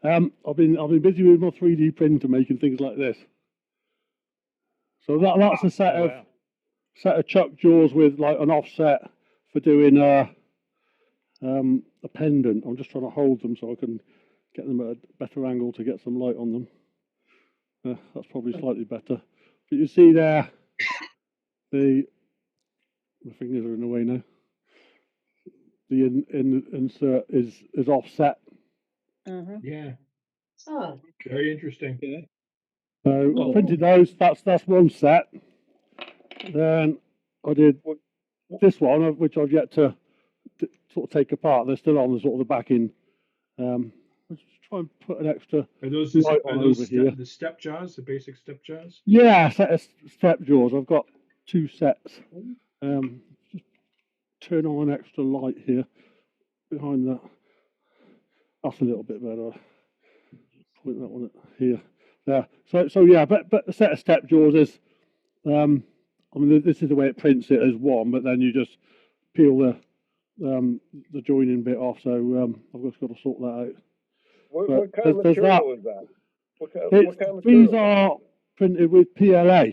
I've been busy with my 3D printer making things like this. So that's a set of chuck jaws with like an offset for doing a pendant. I'm just trying to hold them so I can get them at a better angle to get some light on them. That's probably slightly better. But you see there, my fingers are in the way now. The insert is offset. Yeah. Oh, Very interesting. Yeah. So I printed those. That's one set. Then I did this one, which I've yet to sort of take apart. They're still on the sort of the backing. Let's try and put an extra Are those light on over here. the step jaws, the basic step jaws? Yeah, set of step jaws. I've got two sets. Just turn on an extra light here behind that. That's a little bit better. Point that one here. There. So yeah, but the set of step jaws is. I mean, this is the way it prints it as one, but then you just peel the joining bit off. So I've just got to sort that out. What kind of material is that? What kind of material? These are printed with PLA,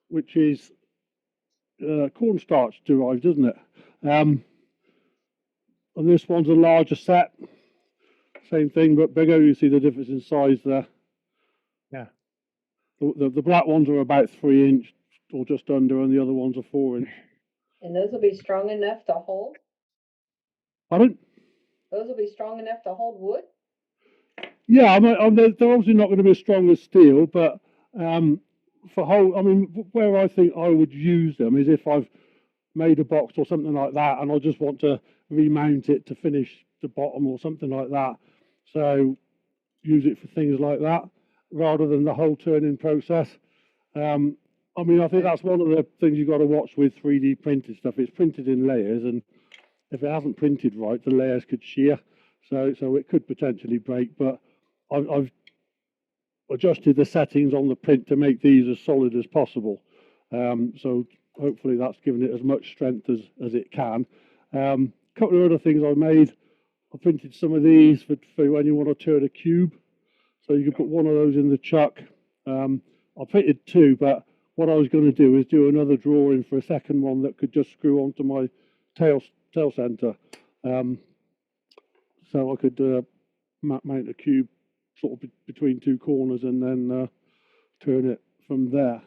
which is cornstarch derived, isn't it? And this one's a larger set. Same thing, but bigger. You see the difference in size there. Yeah. The black ones are about 3 inch or just under, and the other ones are 4 inch. and those will be strong enough to hold? Pardon? Those will be strong enough to hold wood? Yeah, they're obviously not going to be as strong as steel, but where I think I would use them is if I've made a box or something like that, and I just want to remount it to finish the bottom or something like that. So use it for things like that rather than the whole turning process. I think that's one of the things you've got to watch with 3D printed stuff. It's printed in layers, and if it hasn't printed right, the layers could shear, so it could potentially break. But I've adjusted the settings on the print to make these as solid as possible. So hopefully that's given it as much strength as it can. A couple of other things I made. I printed some of these for when you want to turn a cube. So you can put one of those in the chuck. I printed two, but what I was going to do is do another drawing for a second one that could just screw onto my tail center. So I could mount a cube sort of between two corners and then turn it from there.